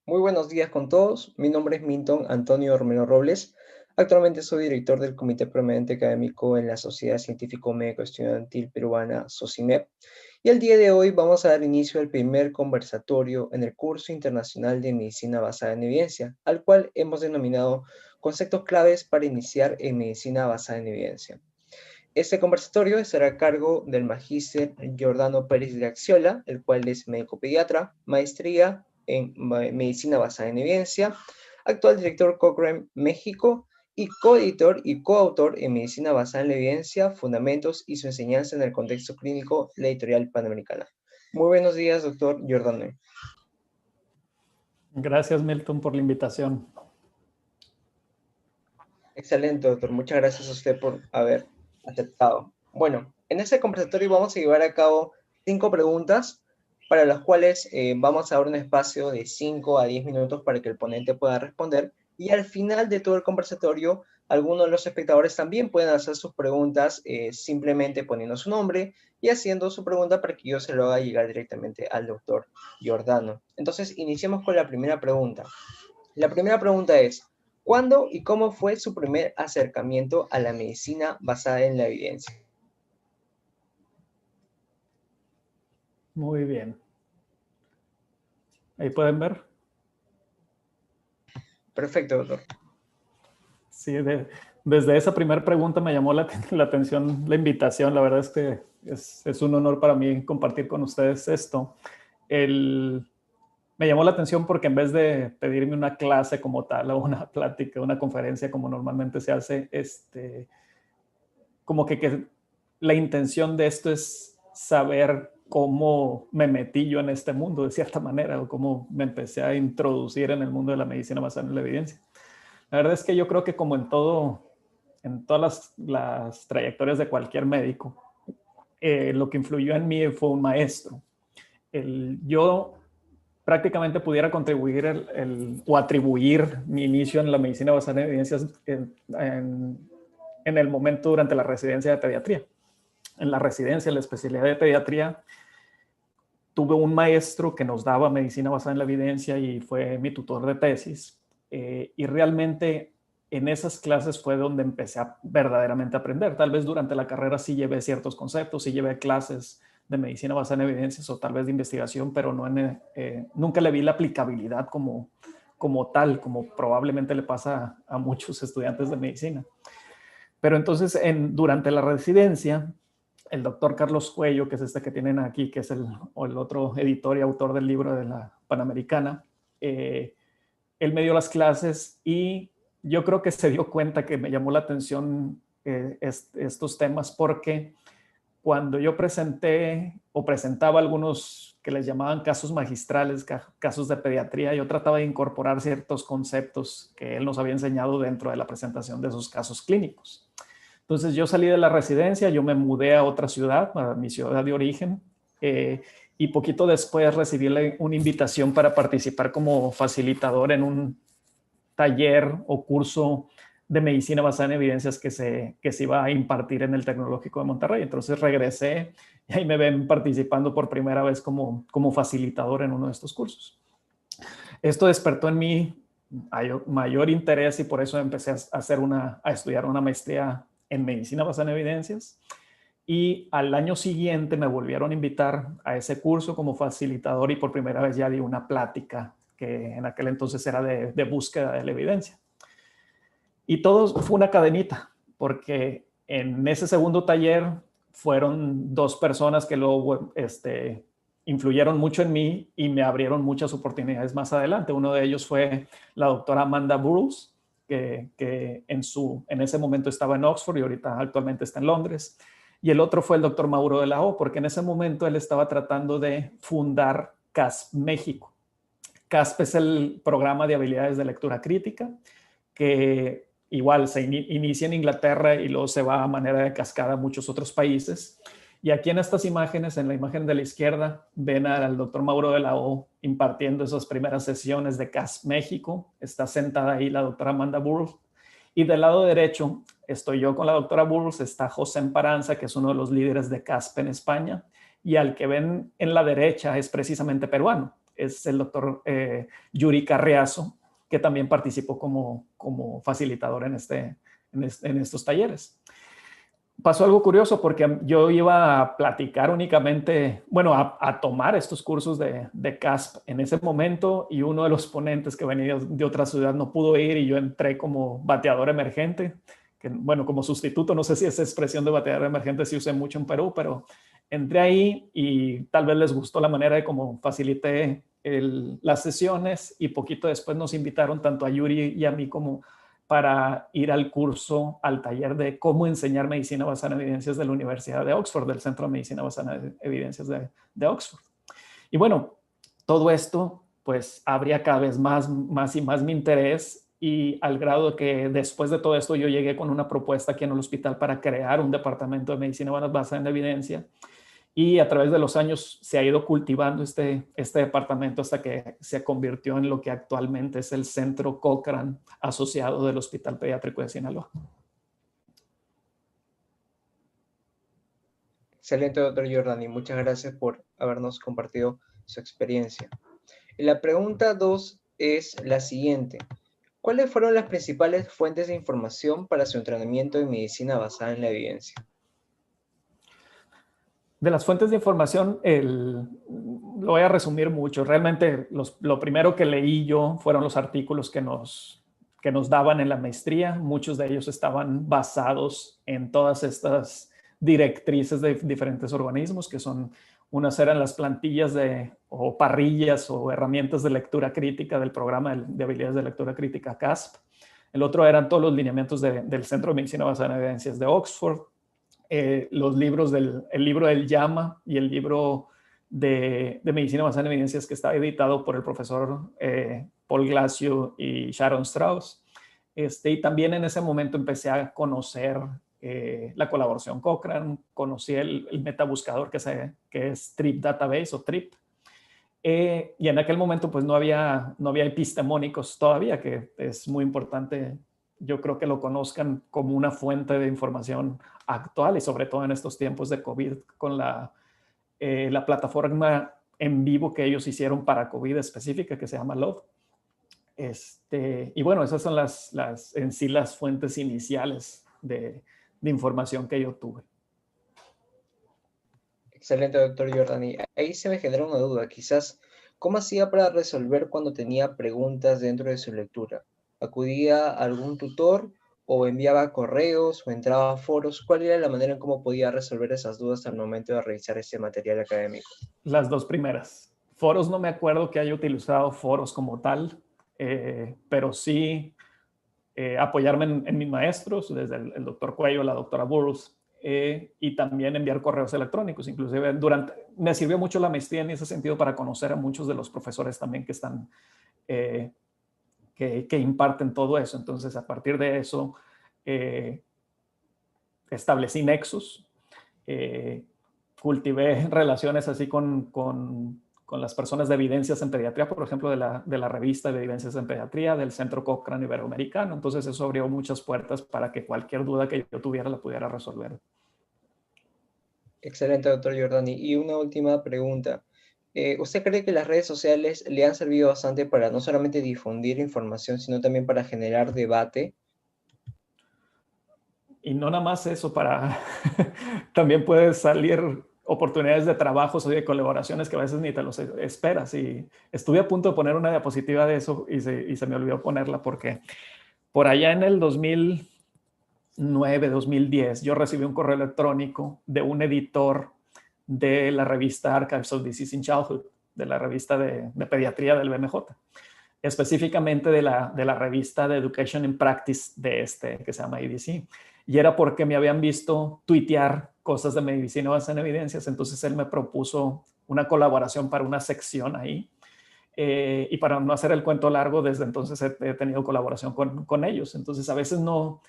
Muy buenos días con todos. Mi nombre es Minton Antonio Romero Robles. Actualmente soy director del Comité Permanente Académico en la Sociedad Científico Médico Estudiantil Peruana, SOCIMEP. Y el día de hoy vamos a dar inicio al primer conversatorio en el curso internacional de Medicina Basada en Evidencia, al cual hemos denominado Conceptos claves para iniciar en Medicina Basada en Evidencia. Este conversatorio estará a cargo del magíster Giordano Pérez de Axiola, el cual es médico pediatra, maestría en medicina basada en evidencia, actual director Cochrane México y coeditor y coautor en medicina basada en la evidencia, fundamentos y su enseñanza en el contexto clínico, la editorial Panamericana. Muy buenos días, doctor Giordano. Gracias, Milton, por la invitación. Excelente, doctor. Muchas gracias a usted por haber aceptado. Bueno, en este conversatorio vamos a llevar a cabo 5 preguntas para las cuales vamos a dar un espacio de 5 a 10 minutos para que el ponente pueda responder. Y al final de todo el conversatorio, algunos de los espectadores también pueden hacer sus preguntas simplemente poniendo su nombre y haciendo su pregunta para que yo se lo haga llegar directamente al doctor Giordano. Entonces, iniciemos con la primera pregunta. La primera pregunta es, ¿cuándo y cómo fue su primer acercamiento a la medicina basada en la evidencia? Muy bien. Ahí pueden ver. Perfecto, doctor. Sí, desde esa primera pregunta me llamó la atención la invitación. La verdad es que es un honor para mí compartir con ustedes esto. Me llamó la atención porque en vez de pedirme una clase como tal o una plática, una conferencia como normalmente se hace, como que la intención de esto es saber cómo me metí yo en este mundo de cierta manera o cómo me empecé a introducir en el mundo de la medicina basada en la evidencia. La verdad es que yo creo que como en todas las trayectorias de cualquier médico, lo que influyó en mí fue un maestro. Yo prácticamente pudiera contribuir o atribuir mi inicio en la medicina basada en evidencias en el momento durante la residencia de pediatría. En la residencia, en la especialidad de pediatría, tuve un maestro que nos daba medicina basada en la evidencia y fue mi tutor de tesis. Y realmente en esas clases fue donde empecé a verdaderamente aprender. Tal vez durante la carrera sí llevé ciertos conceptos, sí llevé clases de medicina basada en evidencias o tal vez de investigación, pero nunca le vi la aplicabilidad como tal, como probablemente le pasa a muchos estudiantes de medicina. Pero entonces, durante la residencia, el doctor Carlos Cuello, que es este que tienen aquí, que es el otro editor y autor del libro de la Panamericana, él me dio las clases y yo creo que se dio cuenta que me llamó la atención estos temas porque cuando yo presenté o presentaba algunos que les llamaban casos magistrales, casos de pediatría, yo trataba de incorporar ciertos conceptos que él nos había enseñado dentro de la presentación de esos casos clínicos. Entonces yo salí de la residencia, yo me mudé a otra ciudad, a mi ciudad de origen, y poquito después recibí una invitación para participar como facilitador en un taller o curso de medicina basada en evidencias que se iba a impartir en el Tecnológico de Monterrey. Entonces regresé y ahí me ven participando por primera vez como facilitador en uno de estos cursos. Esto despertó en mí mayor interés y por eso empecé a estudiar una maestría en medicina basada en evidencias. Y al año siguiente me volvieron a invitar a ese curso como facilitador y por primera vez ya di una plática que en aquel entonces era de búsqueda de la evidencia. Y todo fue una cadenita, porque en ese segundo taller fueron 2 personas que luego influyeron mucho en mí y me abrieron muchas oportunidades más adelante. Uno de ellos fue la doctora Amanda Burrows, que en ese momento estaba en Oxford y ahorita actualmente está en Londres. Y el otro fue el doctor Mauro de la O, porque en ese momento él estaba tratando de fundar CASP México. CASP es el programa de habilidades de lectura crítica, que igual se inicia en Inglaterra y luego se va a manera de cascada a muchos otros países. Y aquí en estas imágenes, en la imagen de la izquierda, ven al doctor Mauro de la O impartiendo esas primeras sesiones de CASP México. Está sentada ahí la doctora Amanda Burrows. Y del lado derecho estoy yo con la doctora Burrows, está José Emparanza, que es uno de los líderes de CASP en España, y al que ven en la derecha es precisamente peruano. es el doctor Yuri Carriazo, que también participó como facilitador en estos talleres. Pasó algo curioso porque yo iba a platicar únicamente, bueno, a tomar estos cursos de CASP en ese momento, y uno de los ponentes que venía de otra ciudad no pudo ir y yo entré como bateador emergente, que bueno, como sustituto, no sé si esa expresión de bateador emergente se usa mucho en Perú, pero entré ahí y tal vez les gustó la manera de cómo facilité las sesiones, y poquito después nos invitaron tanto a Yuri y a mí como para ir al curso, al taller de cómo enseñar medicina basada en evidencias de la Universidad de Oxford, del Centro de Medicina basada en evidencias de Oxford. Y bueno, todo esto pues abría cada vez más y más mi interés, y al grado de que después de todo esto yo llegué con una propuesta aquí en el hospital para crear un departamento de medicina basada en evidencia. Y a través de los años se ha ido cultivando este departamento hasta que se convirtió en lo que actualmente es el Centro Cochrane asociado del Hospital Pediátrico de Sinaloa. Excelente, doctor Giordani. Muchas gracias por habernos compartido su experiencia. Y la pregunta 2 es la siguiente. ¿Cuáles fueron las principales fuentes de información para su entrenamiento en medicina basada en la evidencia? De las fuentes de información, lo voy a resumir mucho. Realmente lo primero que leí yo fueron los artículos que nos daban en la maestría. Muchos de ellos estaban basados en todas estas directrices de diferentes organismos, que son, unas eran las plantillas o parrillas o herramientas de lectura crítica del programa de habilidades de lectura crítica CASP. El otro eran todos los lineamientos del Centro de Medicina Basada en Evidencias de Oxford. Los libros el libro del JAMA y el libro de medicina basada en evidencias, que está editado por el profesor Paul Glasziou y Sharon Strauss. Y también en ese momento empecé a conocer la colaboración Cochrane, conocí el metabuscador que es Trip Database o Trip. Y en aquel momento pues no había epistemónicos todavía, que es muy importante, yo creo, que lo conozcan como una fuente de información actual, y sobre todo en estos tiempos de COVID, con la plataforma en vivo que ellos hicieron para COVID específica, que se llama Love. Y bueno, esas son en sí las fuentes iniciales de información que yo tuve. Excelente, doctor Giordani. Ahí se me genera una duda. Quizás, ¿cómo hacía para resolver cuando tenía preguntas dentro de su lectura? ¿Acudía a algún tutor o enviaba correos o entraba a foros? ¿Cuál era la manera en cómo podía resolver esas dudas al momento de revisar ese material académico? Las dos primeras. Foros, no me acuerdo que haya utilizado foros como tal, pero sí apoyarme en mis maestros, desde el doctor Cuello, la doctora Burroughs, y también enviar correos electrónicos. Inclusive me sirvió mucho la maestría en ese sentido para conocer a muchos de los profesores también que están, que imparten todo eso. Entonces, a partir de eso, establecí nexos, cultivé relaciones así con las personas de evidencias en pediatría, por ejemplo, de la revista de evidencias en pediatría, del Centro Cochrane Iberoamericano. Entonces eso abrió muchas puertas para que cualquier duda que yo tuviera la pudiera resolver. Excelente, doctor Giordani. Y una última pregunta. ¿Usted cree que las redes sociales le han servido bastante para no solamente difundir información, sino también para generar debate? Y no nada más eso, también puede salir oportunidades de trabajos o de colaboraciones que a veces ni te los esperas. Y estuve a punto de poner una diapositiva de eso y se me olvidó ponerla, porque por allá en el 2009, 2010, yo recibí un correo electrónico de un editor de la revista Archives of Disease in Childhood, de la revista de pediatría del BMJ, específicamente de la revista de Education in Practice que se llama EDC. Y era porque me habían visto tuitear cosas de medicina basada en evidencias. Entonces él me propuso una colaboración para una sección ahí. Y para no hacer el cuento largo, desde entonces he tenido colaboración con ellos. Entonces a veces no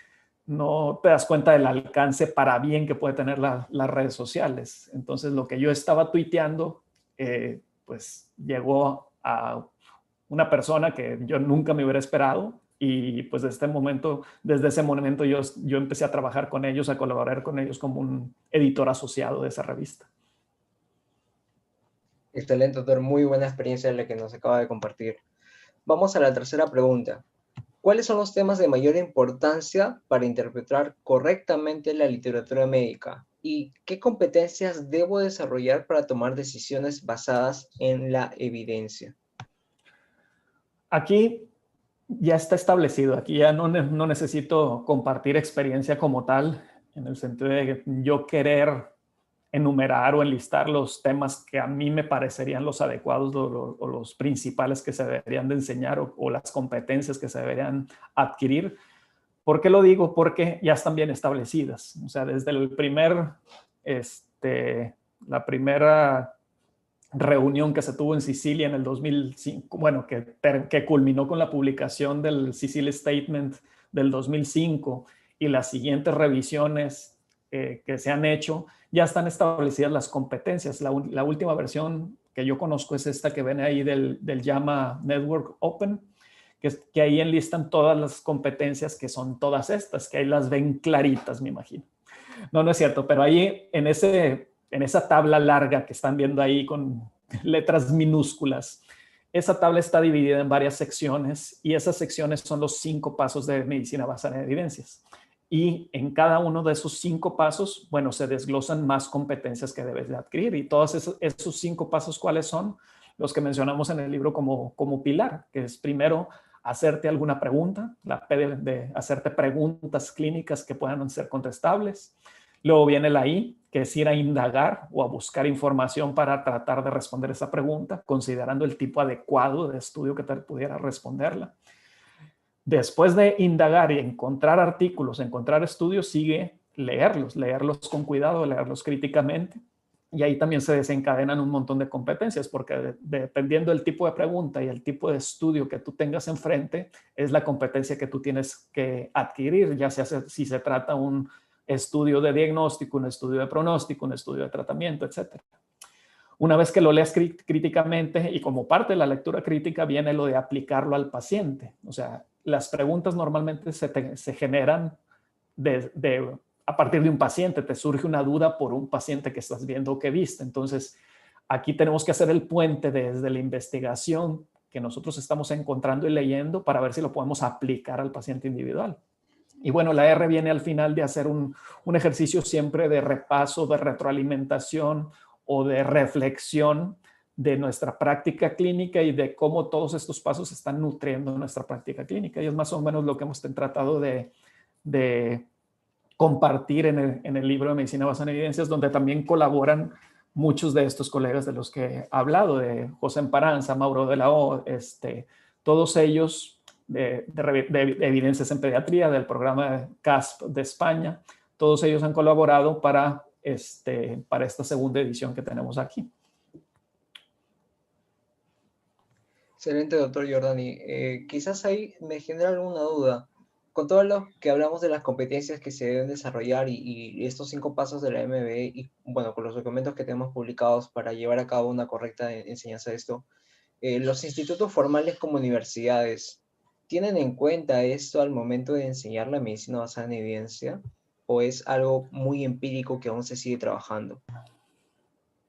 te das cuenta del alcance para bien que puede tener las redes sociales. Entonces lo que yo estaba tuiteando, pues llegó a una persona que yo nunca me hubiera esperado, y pues desde ese momento yo empecé a trabajar con ellos, a colaborar con ellos como un editor asociado de esa revista. Excelente, doctor. Muy buena experiencia la que nos acaba de compartir. Vamos a la tercera pregunta. ¿Cuáles son los temas de mayor importancia para interpretar correctamente la literatura médica? ¿Y qué competencias debo desarrollar para tomar decisiones basadas en la evidencia? Aquí ya está establecido, aquí ya no necesito compartir experiencia como tal, en el sentido de yo querer enumerar o enlistar los temas que a mí me parecerían los adecuados o los principales que se deberían de enseñar o las competencias que se deberían adquirir. ¿Por qué lo digo? Porque ya están bien establecidas. O sea, desde el la primera reunión que se tuvo en Sicilia en el 2005, bueno, que culminó con la publicación del Sicily Statement del 2005 y las siguientes revisiones que se han hecho, ya están establecidas las competencias. La última versión que yo conozco es esta que ven ahí del JAMA Network Open, que ahí enlistan todas las competencias que son todas estas, que ahí las ven claritas, me imagino. No, no es cierto, pero ahí en esa tabla larga que están viendo ahí con letras minúsculas, esa tabla está dividida en varias secciones y esas secciones son los 5 pasos de medicina basada en evidencias. Y en cada uno de esos 5 pasos, bueno, se desglosan más competencias que debes de adquirir. Y todos esos 5 pasos, ¿cuáles son? Los que mencionamos en el libro como pilar, que es primero hacerte alguna pregunta, la P de hacerte preguntas clínicas que puedan ser contestables. Luego viene la I, que es ir a indagar o a buscar información para tratar de responder esa pregunta, considerando el tipo adecuado de estudio que te pudiera responderla. Después de indagar y encontrar artículos, encontrar estudios, sigue leerlos con cuidado, leerlos críticamente. Y ahí también se desencadenan un montón de competencias, porque dependiendo del tipo de pregunta y el tipo de estudio que tú tengas enfrente, es la competencia que tú tienes que adquirir, ya sea si se trata un estudio de diagnóstico, un estudio de pronóstico, un estudio de tratamiento, etcétera. Una vez que lo leas críticamente y como parte de la lectura crítica viene lo de aplicarlo al paciente. O sea, las preguntas normalmente se generan a partir de un paciente. Te surge una duda por un paciente que estás viendo o que viste. Entonces, aquí tenemos que hacer el puente desde la investigación que nosotros estamos encontrando y leyendo para ver si lo podemos aplicar al paciente individual. Y bueno, la R viene al final de hacer un ejercicio siempre de repaso, de retroalimentación o de reflexión de nuestra práctica clínica y de cómo todos estos pasos están nutriendo nuestra práctica clínica. Y es más o menos lo que hemos tratado de compartir en el libro de Medicina Basada en Evidencias, donde también colaboran muchos de estos colegas de los que he hablado, de José Emparanza, Mauro de la O, todos ellos de evidencias en pediatría, del programa CASP de España, todos ellos han colaborado para esta segunda edición que tenemos aquí. Excelente, doctor Giordani. Quizás ahí me genera alguna duda. Con todo lo que hablamos de las competencias que se deben desarrollar y estos 5 pasos de la MBE y bueno, con los documentos que tenemos publicados para llevar a cabo una correcta enseñanza de esto, los institutos formales como universidades, ¿tienen en cuenta esto al momento de enseñar la medicina basada en evidencia? ¿O es algo muy empírico que aún se sigue trabajando?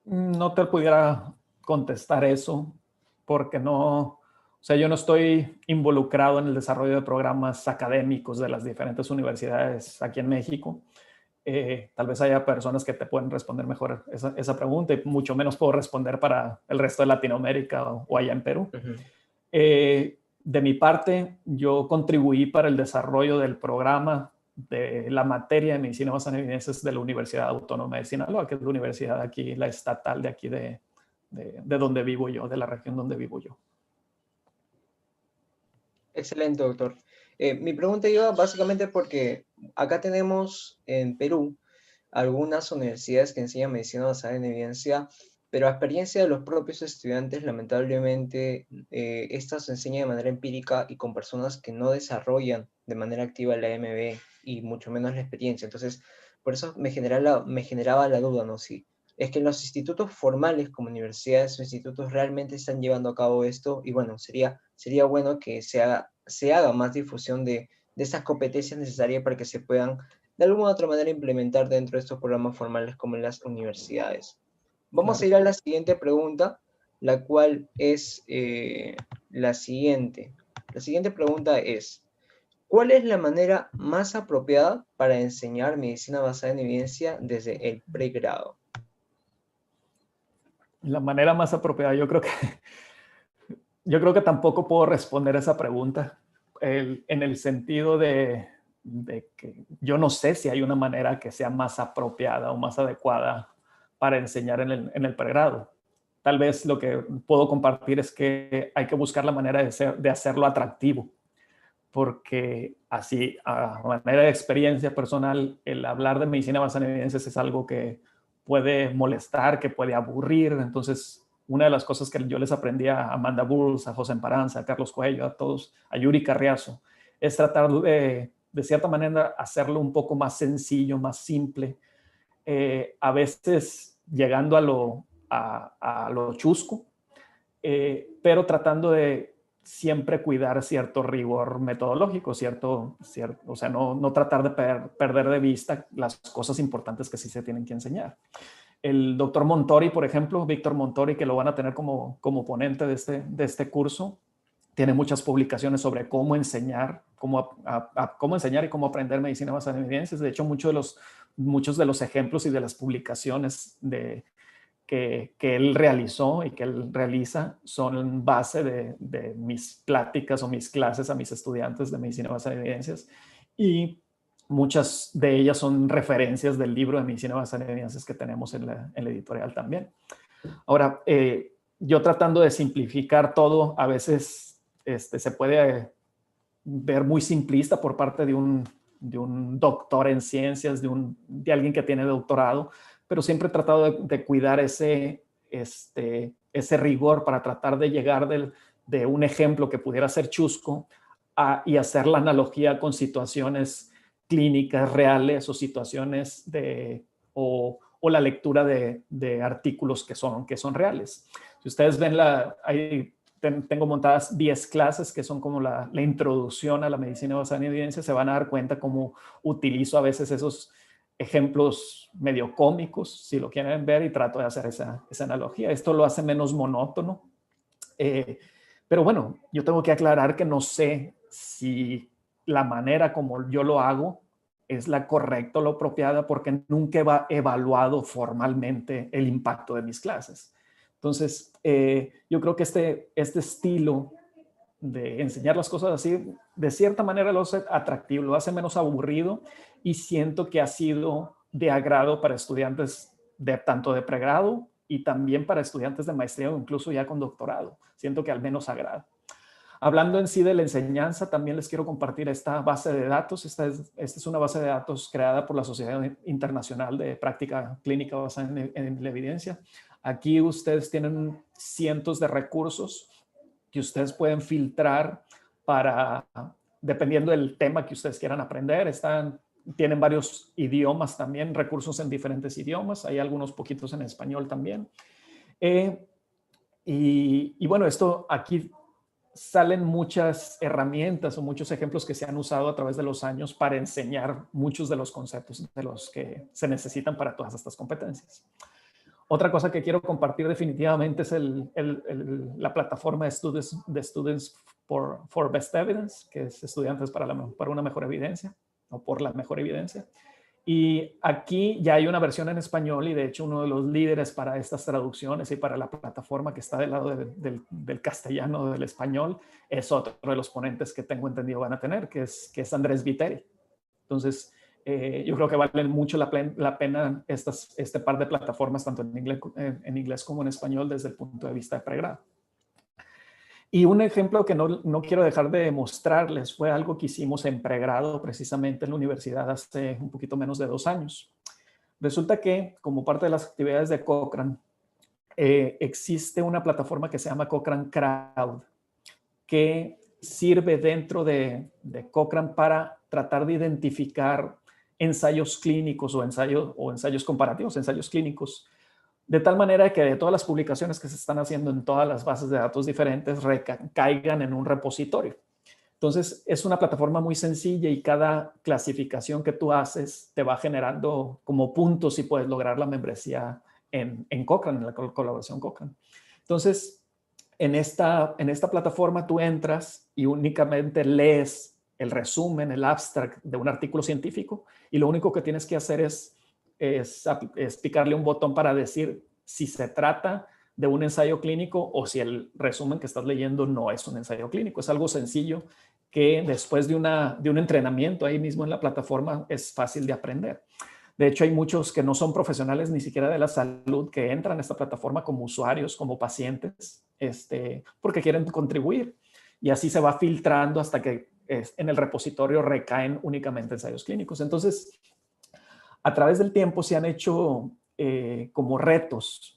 No te pudiera contestar eso porque o sea, yo no estoy involucrado en el desarrollo de programas académicos de las diferentes universidades aquí en México. Tal vez haya personas que te pueden responder mejor esa pregunta y mucho menos puedo responder para el resto de Latinoamérica o allá en Perú. De mi parte, yo contribuí para el desarrollo del programa de la materia de medicina basada en evidencias de la Universidad Autónoma de Sinaloa, que es la universidad aquí, la estatal de aquí de donde vivo yo, de la región donde vivo yo. Excelente, doctor. Mi pregunta iba básicamente porque acá tenemos en Perú algunas universidades que enseñan medicina basada en evidencia, pero a experiencia de los propios estudiantes, lamentablemente, estas se enseñan de manera empírica y con personas que no desarrollan de manera activa la MB y mucho menos la experiencia. Entonces, por eso me generaba la duda, ¿no? Si es que los institutos formales como universidades o institutos realmente están llevando a cabo esto y bueno, sería bueno que se haga más difusión de estas competencias necesarias para que se puedan de alguna u otra manera implementar dentro de estos programas formales como en las universidades. Vamos a Claro. ir a la siguiente pregunta. la cual es la siguiente. La siguiente pregunta es, ¿cuál es la manera más apropiada para enseñar medicina basada en evidencia desde el pregrado? La manera más apropiada, yo creo que tampoco puedo responder esa pregunta en el sentido de que yo no sé si hay una manera que sea más apropiada o más adecuada para enseñar en el pregrado. Tal vez lo que puedo compartir es que hay que buscar la manera de hacerlo atractivo, porque así, a manera de experiencia personal, el hablar de medicina basada en evidencias es algo que puede molestar, que puede aburrir. Entonces, una de las cosas que yo les aprendí a Amanda Burles, a José Emparanza, a Carlos Coelho, a todos, a Yuri Carriazo, es tratar de cierta manera, hacerlo un poco más sencillo, más simple, a veces llegando a lo chusco, pero tratando de siempre cuidar cierto rigor metodológico, o sea, no tratar de perder de vista las cosas importantes que sí se tienen que enseñar. El doctor Montori, por ejemplo, Víctor Montori, que lo van a tener como ponente de este curso, tiene muchas publicaciones sobre cómo enseñar, cómo enseñar y cómo aprender medicina basada en evidencias. De hecho, muchos de los ejemplos y de las publicaciones que él realizó y que él realiza son base de mis pláticas o mis clases a mis estudiantes de medicina basada en evidencias, y muchas de ellas son referencias del libro de medicina basada en evidencias que tenemos en la editorial también. Ahora, yo tratando de simplificar todo, a veces se puede ver muy simplista por parte de un doctor en ciencias, de alguien que tiene doctorado, pero siempre he tratado de cuidar ese rigor para tratar de llegar de un ejemplo que pudiera ser chusco y hacer la analogía con situaciones clínicas reales o situaciones o la lectura de artículos que son reales. Si ustedes ven tengo montadas 10 clases que son como la introducción a la medicina basada en evidencia, se van a dar cuenta cómo utilizo a veces esos ejemplos medio cómicos, si lo quieren ver, y trato de hacer esa analogía. Esto lo hace menos monótono. Pero bueno, yo tengo que aclarar que no sé si la manera como yo lo hago es la correcta o la apropiada, porque nunca he evaluado formalmente el impacto de mis clases. Entonces, yo creo que este estilo de enseñar las cosas así, de cierta manera lo hace atractivo, lo hace menos aburrido, y siento que ha sido de agrado para estudiantes tanto de pregrado y también para estudiantes de maestría o incluso ya con doctorado. Siento que al menos agrada. Hablando en sí de la enseñanza, también les quiero compartir esta base de datos. Esta es una base de datos creada por la Sociedad Internacional de Práctica Clínica Basada en la Evidencia. Aquí ustedes tienen cientos de recursos que ustedes pueden filtrar dependiendo del tema que ustedes quieran aprender. Tienen varios idiomas también, recursos en diferentes idiomas. Hay algunos poquitos en español también. Y bueno, aquí salen muchas herramientas o muchos ejemplos que se han usado a través de los años para enseñar muchos de los conceptos de los que se necesitan para todas estas competencias. Otra cosa que quiero compartir definitivamente es la plataforma de Students for Best Evidence, que es estudiantes para una mejor evidencia o por la mejor evidencia. Y aquí ya hay una versión en español, y de hecho uno de los líderes para estas traducciones y para la plataforma que está del lado del castellano, del español, es otro de los ponentes que tengo entendido van a tener, que es Andrés Viteri. Entonces, yo creo que valen mucho la pena este par de plataformas, tanto en inglés como en español, desde el punto de vista de pregrado. Y un ejemplo que no quiero dejar de mostrarles fue algo que hicimos en pregrado precisamente en la universidad hace un poquito menos de 2 años. Resulta que, como parte de las actividades de Cochrane, existe una plataforma que se llama Cochrane Crowd, que sirve dentro de Cochrane para tratar de identificar ensayos clínicos o ensayos comparativos, ensayos clínicos, de tal manera que de todas las publicaciones que se están haciendo en todas las bases de datos diferentes caigan en un repositorio. Entonces, es una plataforma muy sencilla, y cada clasificación que tú haces te va generando como puntos y puedes lograr la membresía en Cochrane, en la colaboración Cochrane. Entonces, en esta plataforma tú entras y únicamente lees el resumen, el abstract de un artículo científico, y lo único que tienes que hacer es picarle un botón para decir si se trata de un ensayo clínico o si el resumen que estás leyendo no es un ensayo clínico. Es algo sencillo que después de un entrenamiento ahí mismo en la plataforma es fácil de aprender. De hecho, hay muchos que no son profesionales ni siquiera de la salud que entran a esta plataforma como usuarios, como pacientes, porque quieren contribuir. Y así se va filtrando hasta que en el repositorio recaen únicamente ensayos clínicos. Entonces, a través del tiempo se han hecho como retos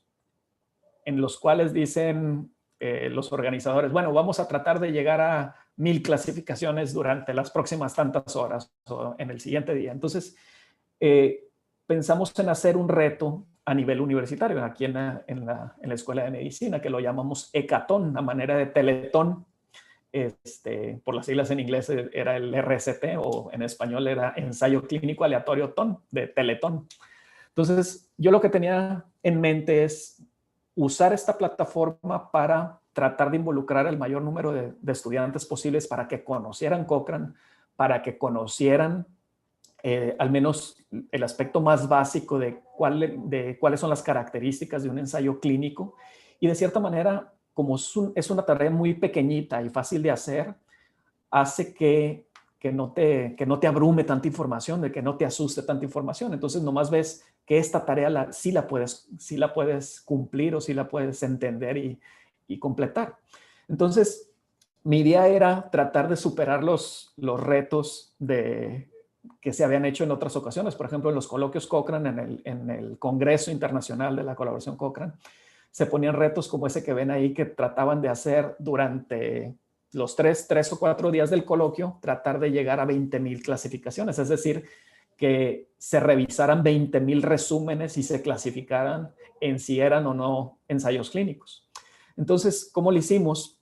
en los cuales dicen los organizadores, bueno, vamos a tratar de llegar a 1000 clasificaciones durante las próximas tantas horas o en el siguiente día. Entonces, pensamos en hacer un reto a nivel universitario, aquí en la Escuela de Medicina, que lo llamamos Hackathon, a manera de teletón. Por las siglas en inglés era el RCT, o en español era Ensayo Clínico Aleatorio TON, de teletón. Entonces, yo lo que tenía en mente es usar esta plataforma para tratar de involucrar el mayor número de estudiantes posibles para que conocieran Cochrane, para que conocieran al menos el aspecto más básico de cuáles son las características de un ensayo clínico. Y de cierta manera, como es una tarea muy pequeñita y fácil de hacer, hace que no te abrume tanta información, de que no te asuste tanta información. Entonces, nomás ves que esta tarea sí la puedes cumplir o sí la puedes entender y completar. Entonces, mi idea era tratar de superar los retos que se habían hecho en otras ocasiones. Por ejemplo, en los coloquios Cochrane, en el Congreso Internacional de la Colaboración Cochrane, se ponían retos como ese que ven ahí, que trataban de hacer durante los 3 o 4 días del coloquio, tratar de llegar a 20,000 clasificaciones, es decir, que se revisaran 20,000 resúmenes y se clasificaran en si eran o no ensayos clínicos. Entonces, ¿cómo lo hicimos?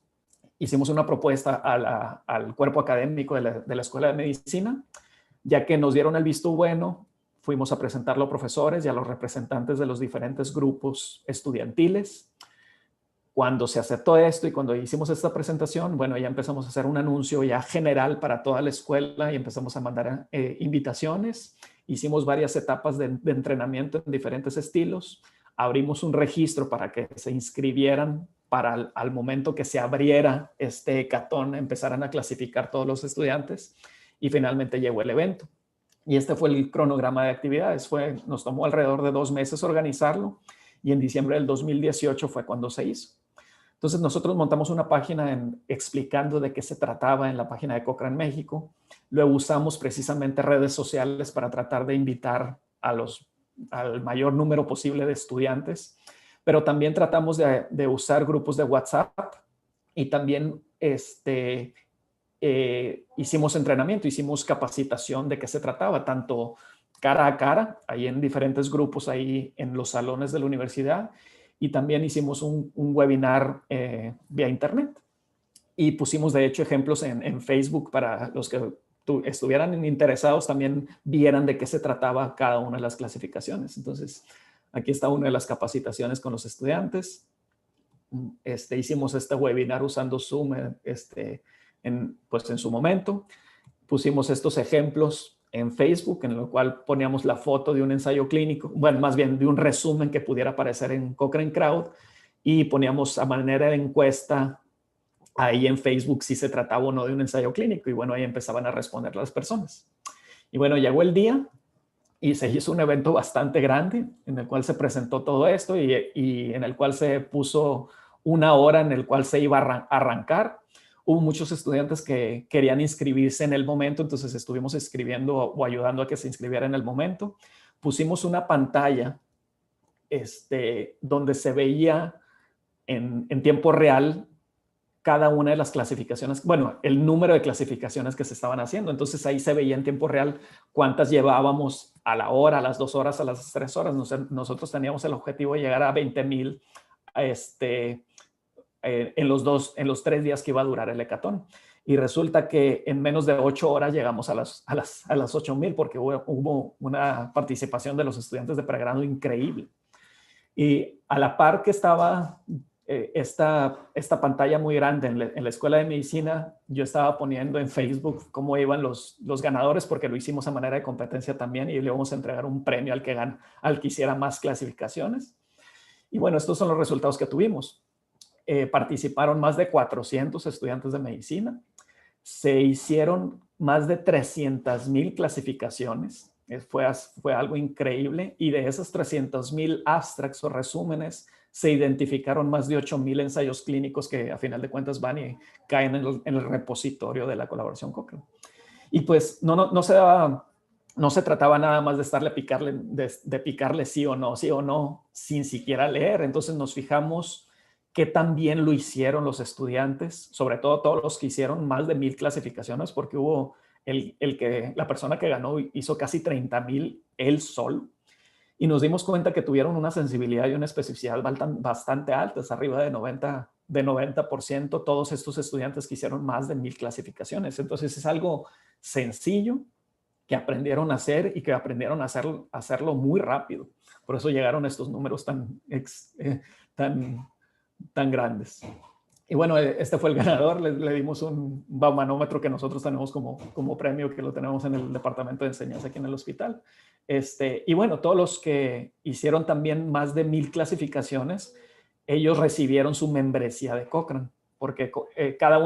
Hicimos una propuesta al cuerpo académico de la Escuela de Medicina, ya que nos dieron el visto bueno, fuimos a presentarlo a profesores y a los representantes de los diferentes grupos estudiantiles. Cuando se aceptó esto y cuando hicimos esta presentación, bueno, ya empezamos a hacer un anuncio ya general para toda la escuela y empezamos a mandar invitaciones. Hicimos varias etapas de entrenamiento en diferentes estilos. Abrimos un registro para que se inscribieran para al momento que se abriera este hackathon, empezaran a clasificar todos los estudiantes y finalmente llegó el evento. Y este fue el cronograma de actividades. Nos tomó alrededor de 2 meses organizarlo y en diciembre del 2018 fue cuando se hizo. Entonces nosotros montamos una página explicando de qué se trataba en la página de Cochrane México. Luego usamos precisamente redes sociales para tratar de invitar al mayor número posible de estudiantes, pero también tratamos de usar grupos de WhatsApp y también hicimos entrenamiento, hicimos capacitación de qué se trataba, tanto cara a cara, ahí en diferentes grupos, ahí en los salones de la universidad, y también hicimos un webinar vía internet. Y pusimos, de hecho, ejemplos en Facebook para los que estuvieran interesados también vieran de qué se trataba cada una de las clasificaciones. Entonces, aquí está una de las capacitaciones con los estudiantes. Hicimos este webinar usando Zoom en su momento. Pusimos estos ejemplos en Facebook, en el cual poníamos la foto de un ensayo clínico, bueno, más bien de un resumen que pudiera aparecer en Cochrane Crowd, y poníamos a manera de encuesta ahí en Facebook si se trataba o no de un ensayo clínico, y bueno, ahí empezaban a responder las personas. Y bueno, llegó el día y se hizo un evento bastante grande en el cual se presentó todo esto y en el cual se puso una hora en el cual se iba a arrancar. Hubo muchos estudiantes que querían inscribirse en el momento, entonces estuvimos escribiendo o ayudando a que se inscribieran en el momento. Pusimos una pantalla donde se veía en tiempo real cada una de las clasificaciones, bueno, el número de clasificaciones que se estaban haciendo. Entonces ahí se veía en tiempo real cuántas llevábamos a la hora, a las 2 horas, a las 3 horas. Nosotros teníamos el objetivo de llegar a 20,000 en los 3 días que iba a durar el hackathon. Y resulta que en menos de 8 horas llegamos a las 8,000 porque hubo una participación de los estudiantes de pregrado increíble. Y a la par que estaba esta pantalla muy grande en la escuela de medicina, yo estaba poniendo en Facebook cómo iban los ganadores, porque lo hicimos a manera de competencia también, y le íbamos a entregar un premio al que hiciera más clasificaciones. Y bueno, estos son los resultados que tuvimos. Participaron más de 400 estudiantes de medicina, se hicieron más de 300,000 clasificaciones, fue algo increíble, y de esas 300,000 abstracts o resúmenes se identificaron más de 8,000 ensayos clínicos que a final de cuentas van y caen en el repositorio de la colaboración Cochrane. Y pues no se trataba nada más de estarle de picarle sí o no, sin siquiera leer. Entonces nos fijamos que también lo hicieron los estudiantes, sobre todo todos los que hicieron más de 1,000 clasificaciones, porque hubo la persona que ganó hizo casi 30,000 él solo. Y nos dimos cuenta que tuvieron una sensibilidad y una especificidad bastante altas, arriba de 90%, todos estos estudiantes que hicieron más de 1,000 clasificaciones. Entonces es algo sencillo que aprendieron a hacer y que aprendieron a hacerlo muy rápido. Por eso llegaron estos números tan grandes. Y bueno, este fue el ganador. Le dimos un baumanómetro que nosotros tenemos como premio, que lo tenemos en el departamento de enseñanza aquí en el hospital. Y bueno, todos los que hicieron también más de 1,000 clasificaciones, ellos recibieron su membresía de Cochrane, porque cada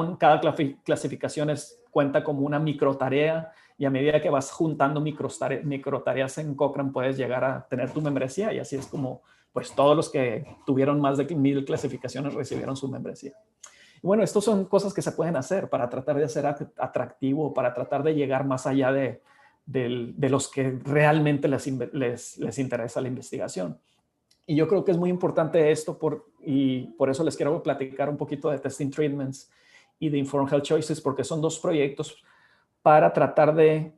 clasificación cuenta como una microtarea, y a medida que vas juntando microtareas en Cochrane puedes llegar a tener tu membresía, y así es como pues todos los que tuvieron más de 1,000 clasificaciones recibieron su membresía. Y bueno, estas son cosas que se pueden hacer para tratar de hacer atractivo, para tratar de llegar más allá de los que realmente les interesa la investigación. Y yo creo que es muy importante esto y por eso les quiero platicar un poquito de Testing Treatments y de Informed Health Choices, porque son dos proyectos para tratar de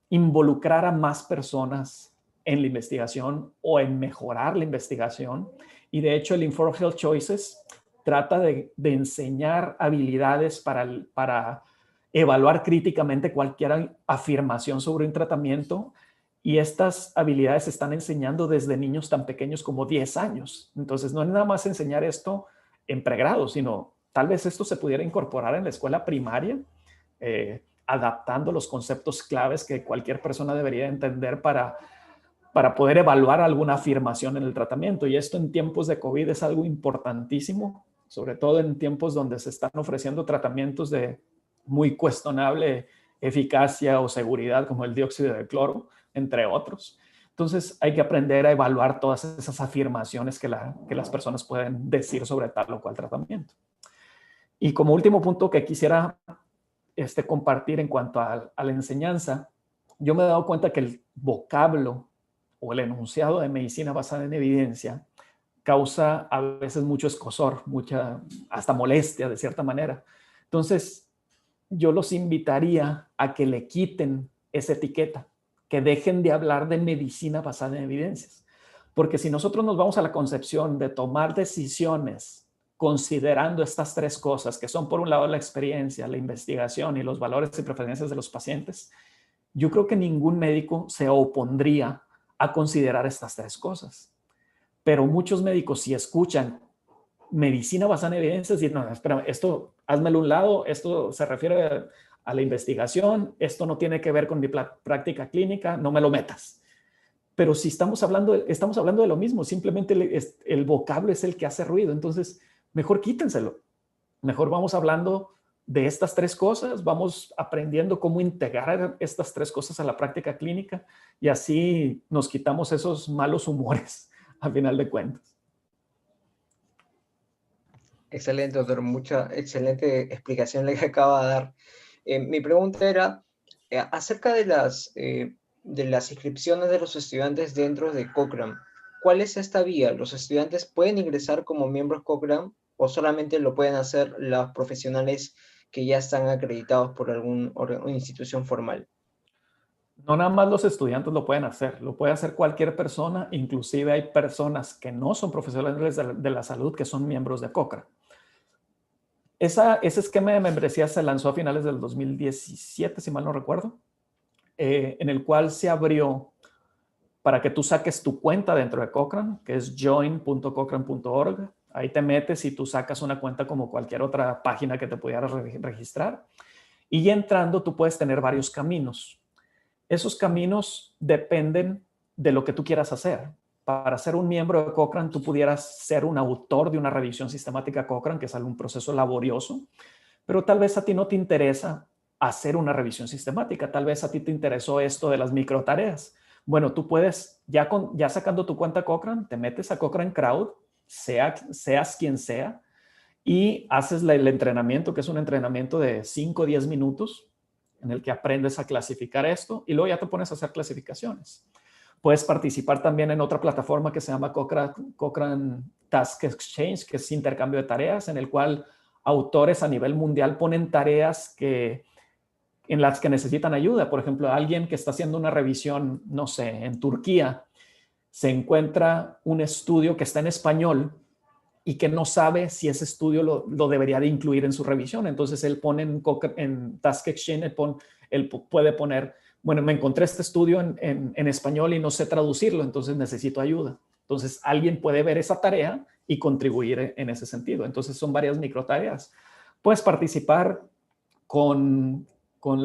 involucrar a más personas en la investigación o en mejorar la investigación. Y de hecho el Informed Health Choices trata de enseñar habilidades para evaluar críticamente cualquier afirmación sobre un tratamiento, y estas habilidades se están enseñando desde niños tan pequeños como 10 años. Entonces no es nada más enseñar esto en pregrado, sino tal vez esto se pudiera incorporar en la escuela primaria, adaptando los conceptos claves que cualquier persona debería entender para poder evaluar alguna afirmación en el tratamiento. Y esto en tiempos de COVID es algo importantísimo, sobre todo en tiempos donde se están ofreciendo tratamientos de muy cuestionable eficacia o seguridad, como el dióxido de cloro, entre otros. Entonces hay que aprender a evaluar todas esas afirmaciones que las personas pueden decir sobre tal o cual tratamiento. Y como último punto que quisiera compartir en cuanto a la enseñanza, yo me he dado cuenta que el vocablo o el enunciado de medicina basada en evidencia causa a veces mucho escozor, hasta molestia de cierta manera. Entonces, yo los invitaría a que le quiten esa etiqueta, que dejen de hablar de medicina basada en evidencias. Porque si nosotros nos vamos a la concepción de tomar decisiones considerando estas tres cosas, que son por un lado la experiencia, la investigación y los valores y preferencias de los pacientes, yo creo que ningún médico se opondría a considerar estas tres cosas. Pero muchos médicos, si escuchan medicina basada en evidencias, dicen, no, espera, esto házmelo a un lado, esto se refiere a la investigación, esto no tiene que ver con mi práctica clínica, no me lo metas. Pero si estamos hablando de lo mismo, simplemente el vocablo es el que hace ruido, entonces mejor quítenselo. Mejor vamos hablando de estas tres cosas, vamos aprendiendo cómo integrar estas tres cosas a la práctica clínica, y así nos quitamos esos malos humores al final de cuentas. Excelente, doctor. Mucha excelente explicación la que acaba de dar. Mi pregunta era acerca de las inscripciones de los estudiantes dentro de Cochrane. ¿Cuál es esta vía? ¿Los estudiantes pueden ingresar como miembros Cochrane o solamente lo pueden hacer los profesionales que ya están acreditados por alguna institución formal? No nada más los estudiantes lo pueden hacer, lo puede hacer cualquier persona, inclusive hay personas que no son profesionales de la salud que son miembros de Cochrane. Ese esquema de membresía se lanzó a finales del 2017, si mal no recuerdo, en el cual se abrió para que tú saques tu cuenta dentro de Cochrane, que es join.cochrane.org. Ahí te metes y tú sacas una cuenta como cualquier otra página que te pudieras registrar. Y ya entrando, tú puedes tener varios caminos. Esos caminos dependen de lo que tú quieras hacer. Para ser un miembro de Cochrane, tú pudieras ser un autor de una revisión sistemática Cochrane, que es un proceso laborioso, pero tal vez a ti no te interesa hacer una revisión sistemática. Tal vez a ti te interesó esto de las microtareas. Bueno, tú puedes, ya sacando tu cuenta Cochrane, te metes a Cochrane Crowd, seas quien sea, y haces el entrenamiento, que es un entrenamiento de 5 o 10 minutos, en el que aprendes a clasificar esto y luego ya te pones a hacer clasificaciones. Puedes participar también en otra plataforma que se llama Cochrane Task Exchange, que es intercambio de tareas, en el cual autores a nivel mundial ponen tareas en las que necesitan ayuda. Por ejemplo, alguien que está haciendo una revisión, no sé, en Turquía, se encuentra un estudio que está en español y que no sabe si ese estudio lo debería de incluir en su revisión. Entonces él pone en Task Exchange, él puede poner, bueno, me encontré este estudio en español y no sé traducirlo, entonces necesito ayuda. Entonces alguien puede ver esa tarea y contribuir en ese sentido. Entonces son varias microtareas. Puedes participar con, con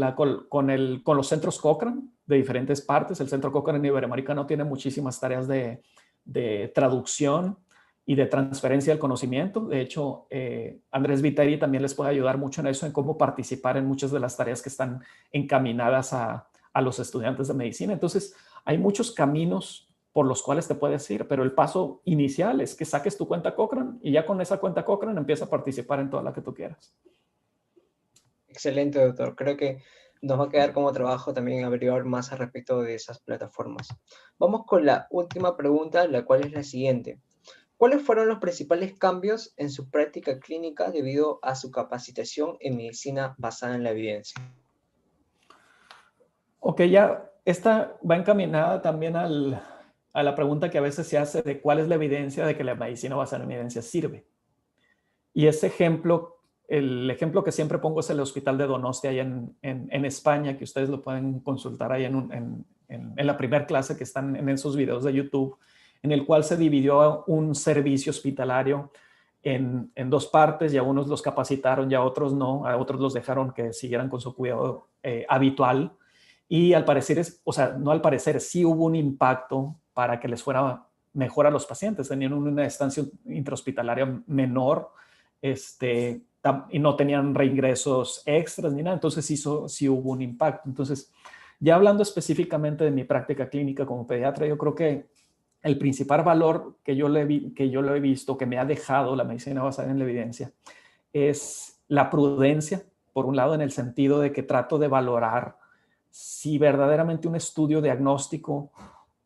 los centros Cochrane de diferentes partes. El Centro Cochrane Iberoamericano tiene muchísimas tareas de traducción y de transferencia del conocimiento. De hecho, Andrés Viteri también les puede ayudar mucho en eso, en cómo participar en muchas de las tareas que están encaminadas a los estudiantes de medicina. Entonces, hay muchos caminos por los cuales te puedes ir, pero el paso inicial es que saques tu cuenta Cochrane y ya con esa cuenta Cochrane empieza a participar en toda la que tú quieras. Excelente, doctor. Creo que nos va a quedar como trabajo también averiguar más al respecto de esas plataformas. Vamos con la última pregunta, la cual es la siguiente. ¿Cuáles fueron los principales cambios en su práctica clínica debido a su capacitación en medicina basada en la evidencia? Ok, ya esta va encaminada también a la pregunta que a veces se hace de cuál es la evidencia de que la medicina basada en evidencia sirve. Y ese ejemplo, el ejemplo que siempre pongo es el Hospital de Donostia allá en España, que ustedes lo pueden consultar ahí en la primera clase que están en esos videos de YouTube, en el cual se dividió un servicio hospitalario en dos partes, y a unos los capacitaron y a otros no, a otros los dejaron que siguieran con su cuidado habitual. Y al parecer, o sea, no al parecer, sí hubo un impacto para que les fuera mejor a los pacientes. Tenían una estancia intrahospitalaria menor, y no tenían reingresos extras ni nada. Entonces sí hubo un impacto. Entonces, ya hablando específicamente de mi práctica clínica como pediatra, yo creo que el principal valor que yo lo he visto, que me ha dejado la medicina basada en la evidencia, es la prudencia, por un lado, en el sentido de que trato de valorar si verdaderamente un estudio diagnóstico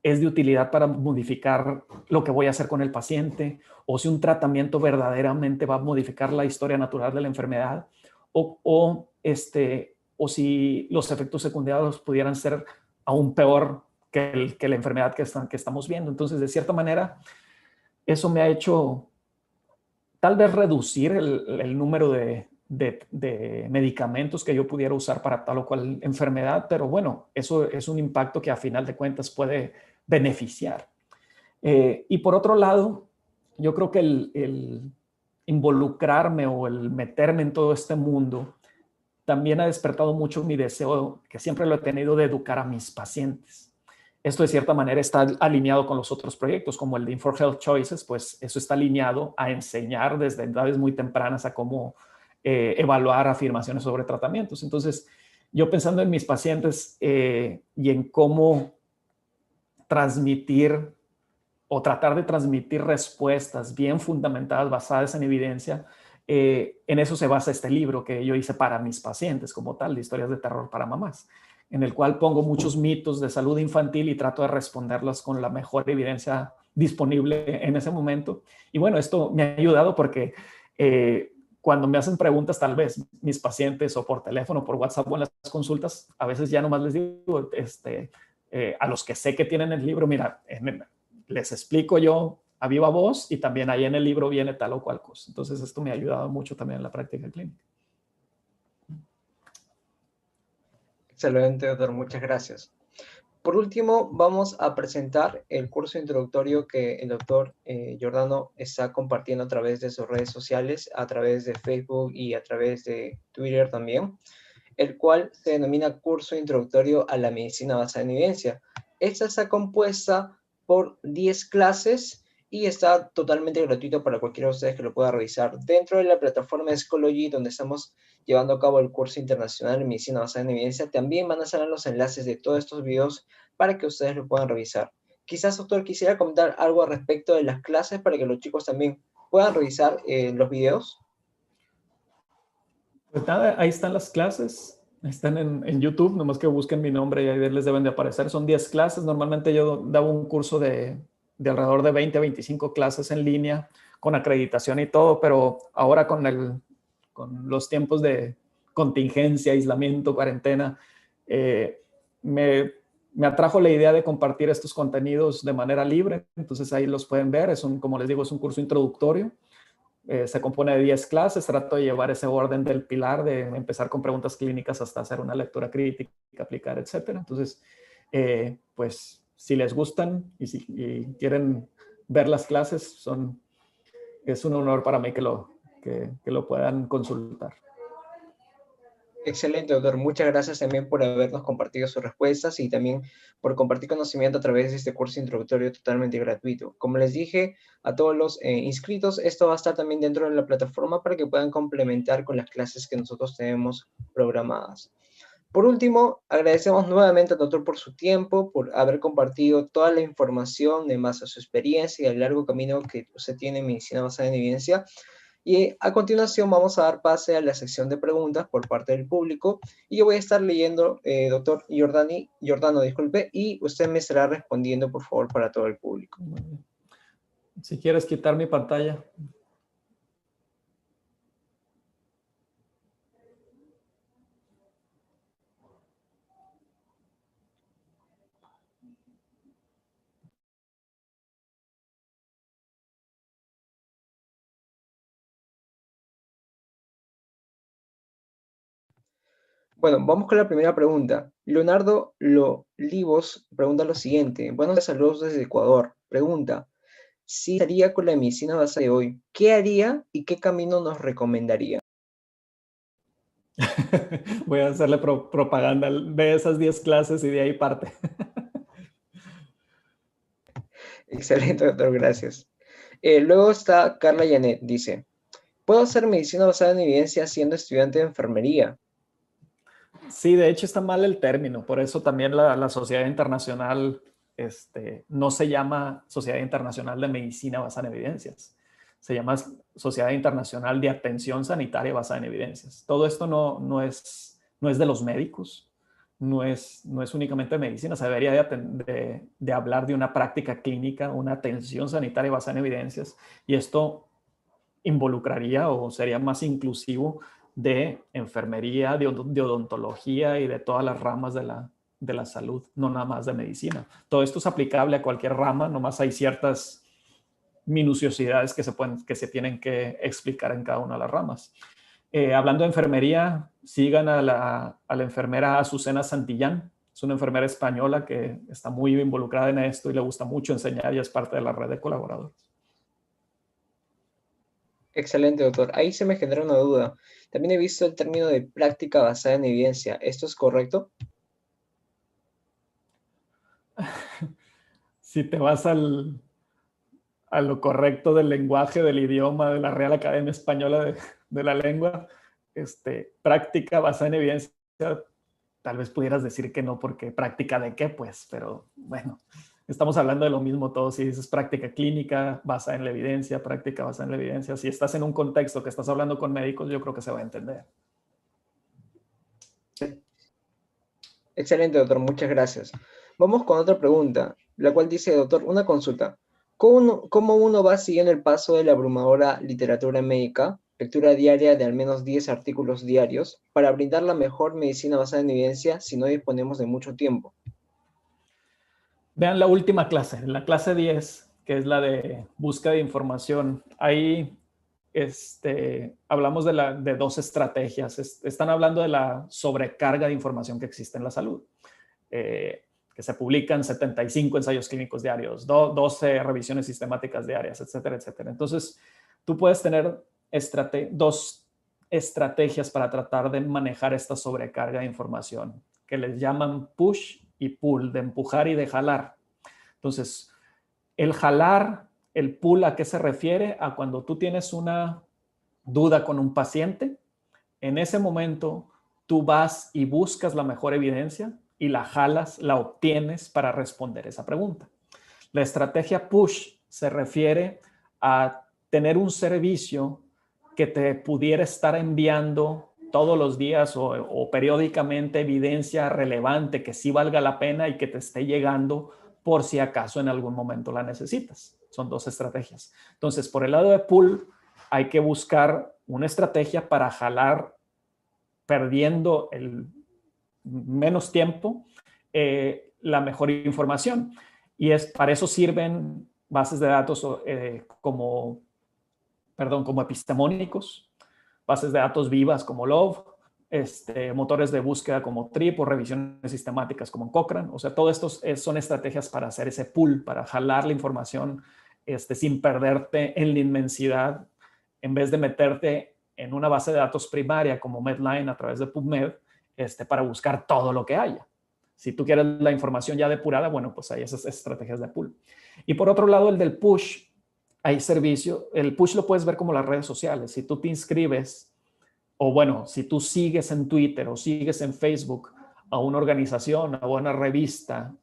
es de utilidad para modificar lo que voy a hacer con el paciente, o si un tratamiento verdaderamente va a modificar la historia natural de la enfermedad, o si los efectos secundarios pudieran ser aún peor que la enfermedad que estamos viendo. Entonces, de cierta manera, eso me ha hecho tal vez reducir el número de medicamentos que yo pudiera usar para tal o cual enfermedad, pero bueno, eso es un impacto que a final de cuentas puede beneficiar. Y por otro lado, yo creo que el involucrarme o el meterme en todo este mundo también ha despertado mucho mi deseo, que siempre lo he tenido, de educar a mis pacientes. Esto de cierta manera está alineado con los otros proyectos, como el de Inform Health Choices, pues eso está alineado a enseñar desde edades muy tempranas a cómo evaluar afirmaciones sobre tratamientos. Entonces, yo pensando en mis pacientes y en cómo transmitir o tratar de transmitir respuestas bien fundamentadas, basadas en evidencia, en eso se basa este libro que yo hice para mis pacientes, como tal, de historias de terror para mamás, en el cual pongo muchos mitos de salud infantil y trato de responderlos con la mejor evidencia disponible en ese momento. Y bueno, esto me ha ayudado porque cuando me hacen preguntas, tal vez mis pacientes, o por teléfono, por WhatsApp o en las consultas, a veces ya nomás les digo, a los que sé que tienen el libro, mira, les explico yo a viva voz, y también ahí en el libro viene tal o cual cosa. Entonces esto me ha ayudado mucho también en la práctica clínica. Excelente, doctor. Muchas gracias. Por último, vamos a presentar el curso introductorio que el doctor Giordano está compartiendo a través de sus redes sociales, a través de Facebook y a través de Twitter también, el cual se denomina Curso Introductorio a la Medicina Basada en Evidencia. Esta está compuesta por 10 clases y está totalmente gratuito para cualquiera de ustedes que lo pueda revisar dentro de la plataforma de Schoology, donde estamos llevando a cabo el curso internacional en medicina basada en evidencia. También van a salir los enlaces de todos estos videos para que ustedes lo puedan revisar. Quizás, doctor, quisiera comentar algo al respecto de las clases para que los chicos también puedan revisar los videos. Pues nada, ahí están las clases, están en YouTube, nomás que busquen mi nombre y ahí les deben de aparecer. Son 10 clases, normalmente yo daba un curso de alrededor de 20 a 25 clases en línea, con acreditación y todo, pero ahora con los tiempos de contingencia, aislamiento, cuarentena, eh, me atrajo la idea de compartir estos contenidos de manera libre, entonces ahí los pueden ver, como les digo, es un curso introductorio. Se compone de 10 clases, trato de llevar ese orden del pilar, de empezar con preguntas clínicas hasta hacer una lectura crítica, aplicar, etcétera. Entonces, pues si les gustan y quieren ver las clases, es un honor para mí que lo puedan consultar. Excelente, doctor. Muchas gracias también por habernos compartido sus respuestas y también por compartir conocimiento a través de este curso introductorio totalmente gratuito. Como les dije a todos los inscritos, esto va a estar también dentro de la plataforma para que puedan complementar con las clases que nosotros tenemos programadas. Por último, agradecemos nuevamente al doctor por su tiempo, por haber compartido toda la información de más a su experiencia y el largo camino que usted tiene en medicina basada en evidencia. Y a continuación vamos a dar pase a la sección de preguntas por parte del público. Y yo voy a estar leyendo, doctor Giordano, disculpe, y usted me estará respondiendo, por favor, para todo el público. Si quieres quitar mi pantalla. Bueno, vamos con la primera pregunta. Leonardo Livos pregunta lo siguiente. Buenos días, saludos desde Ecuador. Pregunta, si estaría con la medicina basada de hoy, ¿qué haría y qué camino nos recomendaría? Voy a hacerle propaganda de esas 10 clases y de ahí parte. Excelente, doctor, gracias. Luego está Carla Janet, dice, ¿puedo hacer medicina basada en evidencia siendo estudiante de enfermería? Sí, de hecho está mal el término, por eso también la Sociedad Internacional no se llama Sociedad Internacional de Medicina Basada en Evidencias, se llama Sociedad Internacional de Atención Sanitaria Basada en Evidencias. Todo esto no es de los médicos, no es únicamente de medicina, se debería de hablar de una práctica clínica, una atención sanitaria basada en evidencias, y esto involucraría o sería más inclusivo de enfermería, de odontología y de todas las ramas de la salud, no nada más de medicina. Todo esto es aplicable a cualquier rama, nomás hay ciertas minuciosidades que se tienen que explicar en cada una de las ramas. Hablando de enfermería, sigan a la enfermera Azucena Santillán. Es una enfermera española que está muy involucrada en esto y le gusta mucho enseñar y es parte de la red de colaboradores. Excelente, doctor. Ahí se me genera una duda. También he visto el término de práctica basada en evidencia. ¿Esto es correcto? Si te vas a lo correcto del lenguaje, del idioma, de la Real Academia Española de la Lengua, práctica basada en evidencia, tal vez pudieras decir que no, porque práctica de qué, pues, pero bueno, estamos hablando de lo mismo todo. Si dices práctica clínica basada en la evidencia, práctica basada en la evidencia, si estás en un contexto que estás hablando con médicos, yo creo que se va a entender. Excelente, doctor. Muchas gracias. Vamos con otra pregunta, la cual dice, doctor, una consulta. ¿Cómo uno va siguiendo el paso de la abrumadora literatura médica, lectura diaria de al menos 10 artículos diarios, para brindar la mejor medicina basada en evidencia si no disponemos de mucho tiempo? Vean la última clase, la clase 10, que es la de búsqueda de información. Ahí hablamos de dos estrategias. Están hablando de la sobrecarga de información que existe en la salud. que se publican 75 ensayos clínicos diarios, 12 revisiones sistemáticas diarias, etcétera, etcétera. Entonces, tú puedes tener dos estrategias para tratar de manejar esta sobrecarga de información, que les llaman push y pull, de empujar y de jalar. Entonces, el jalar, el pull, ¿a qué se refiere? A cuando tú tienes una duda con un paciente, en ese momento tú vas y buscas la mejor evidencia y la jalas, la obtienes para responder esa pregunta. La estrategia push se refiere a tener un servicio que te pudiera estar enviando todos los días o periódicamente evidencia relevante que sí valga la pena y que te esté llegando por si acaso en algún momento la necesitas. Son dos estrategias. Entonces, por el lado de pull, hay que buscar una estrategia para jalar perdiendo el menos tiempo la mejor información. Y para eso sirven bases de datos como epistemónicos, bases de datos vivas como Love, motores de búsqueda como Trip o revisiones sistemáticas como Cochrane. O sea, todo esto son estrategias para hacer ese pull, para jalar la información sin perderte en la inmensidad, en vez de meterte en una base de datos primaria como Medline a través de PubMed, para buscar todo lo que haya. Si tú quieres la información ya depurada, bueno, pues hay esas estrategias de pull. Y por otro lado, el del push, hay servicio. El push lo puedes ver como las redes sociales. Si tú te inscribes, o bueno, si tú sigues en Twitter o sigues en Facebook a una organización, a una revista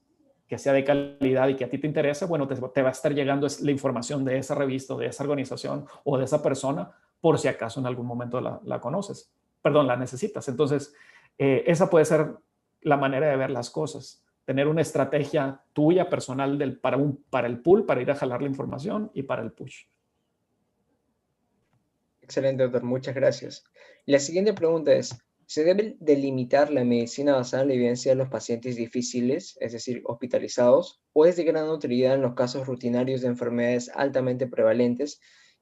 que sea de calidad y que a ti te interese, bueno, te va a estar llegando la información de esa revista, de esa organización o de esa persona, por si acaso en algún momento la conoces. Perdón, la necesitas. Entonces, esa puede ser la manera de ver las cosas. Tener una estrategia tuya personal para el pull, para ir a jalar la información, y para el push. Excelente, doctor. Muchas gracias. La siguiente pregunta es, ¿se debe delimitar la medicina basada en la evidencia de los pacientes difíciles, es decir, hospitalizados, o es de gran utilidad en los casos rutinarios de enfermedades altamente prevalentes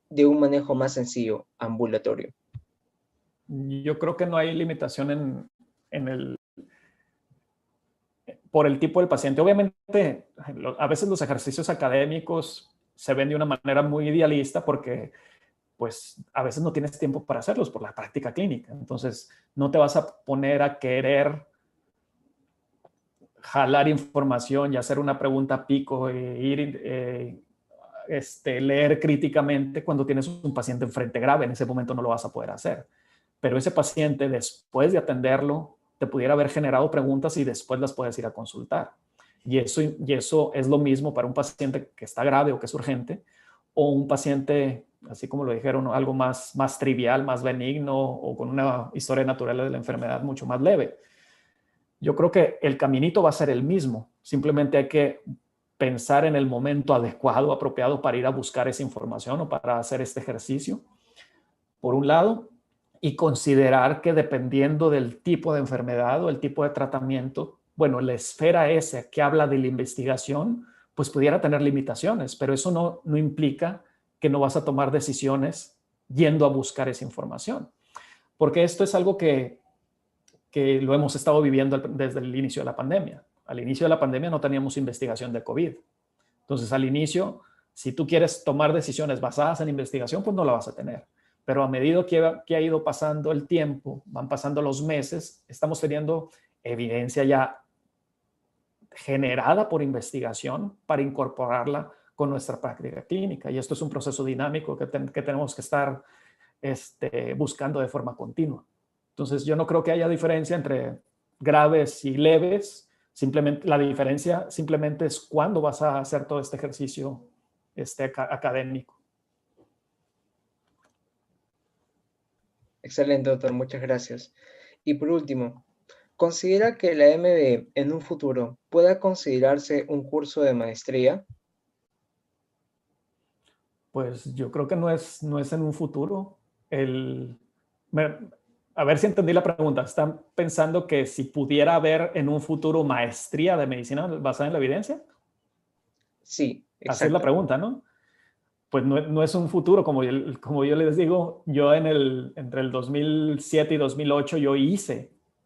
de un manejo más sencillo, ambulatorio? Yo creo que no hay limitación por el tipo del paciente. Obviamente, a veces los ejercicios académicos se ven de una manera muy idealista porque pues a veces no tienes tiempo para hacerlos por la práctica clínica. Entonces, no te vas a poner a querer jalar información y hacer una pregunta pico leer críticamente cuando tienes un paciente enfrente grave. En ese momento no lo vas a poder hacer. Pero ese paciente, después de atenderlo, te pudiera haber generado preguntas y después las puedes ir a consultar. Y eso es lo mismo para un paciente que está grave o que es urgente, o un paciente, así como lo dijeron, algo más trivial, más benigno, o con una historia natural de la enfermedad mucho más leve. Yo creo que el caminito va a ser el mismo. Simplemente hay que pensar en el momento adecuado, apropiado para ir a buscar esa información o para hacer este ejercicio, por un lado, y considerar que dependiendo del tipo de enfermedad o el tipo de tratamiento, bueno, la esfera esa que habla de la investigación, pues pudiera tener limitaciones, pero eso no implica que no vas a tomar decisiones yendo a buscar esa información. Porque esto es algo que lo hemos estado viviendo desde el inicio de la pandemia. Al inicio de la pandemia no teníamos investigación de COVID. Entonces, al inicio, si tú quieres tomar decisiones basadas en investigación, pues no la vas a tener. Pero a medida que ha ido pasando el tiempo, van pasando los meses, estamos teniendo evidencia ya generada por investigación para incorporarla con nuestra práctica clínica. Y esto es un proceso dinámico que tenemos que estar buscando de forma continua. Entonces, yo no creo que haya diferencia entre graves y leves. Simplemente, la diferencia simplemente es cuándo vas a hacer todo este ejercicio académico. Excelente, doctor. Muchas gracias. Y por último, ¿considera que la MD en un futuro pueda considerarse un curso de maestría? Pues yo creo que no es en un futuro. A ver si entendí la pregunta. ¿Están pensando que si pudiera haber en un futuro maestría de medicina basada en la evidencia? Sí, Así es la exacto. pregunta, ¿no? Pues no es un futuro, como yo les digo, yo entre el 2007 y 2008 yo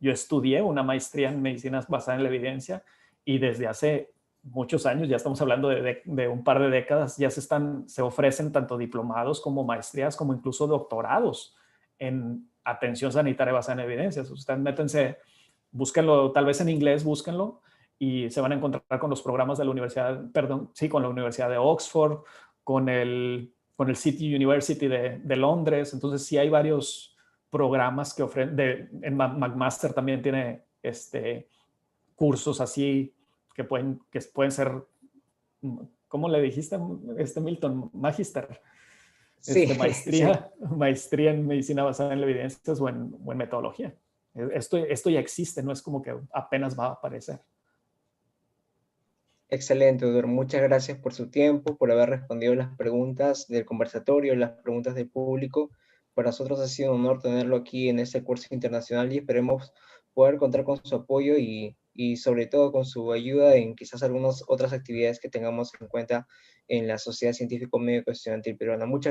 estudié una maestría en medicina basada en la evidencia y desde hace muchos años, ya estamos hablando de un par de décadas, ya se ofrecen tanto diplomados como maestrías, como incluso doctorados en atención sanitaria basada en evidencias. Ustedes métense, búsquenlo, tal vez en inglés, búsquenlo, y se van a encontrar con los programas de la universidad, perdón, sí, con la Universidad de Oxford, con el City University de Londres. Entonces sí hay varios programas que ofrecen, en McMaster también tiene cursos así que pueden ser, ¿cómo le dijiste, Milton? Magister, Sí, sí. maestría en medicina basada en la evidencia o en metodología. Esto ya existe, no es como que apenas va a aparecer. Excelente, doctor. Muchas gracias por su tiempo, por haber respondido las preguntas del conversatorio, las preguntas del público. Para nosotros ha sido un honor tenerlo aquí en este curso internacional y esperemos poder contar con su apoyo y sobre todo con su ayuda en quizás algunas otras actividades que tengamos en cuenta en la Sociedad Científico Médico Estudiantil Peruana. Muchas gracias.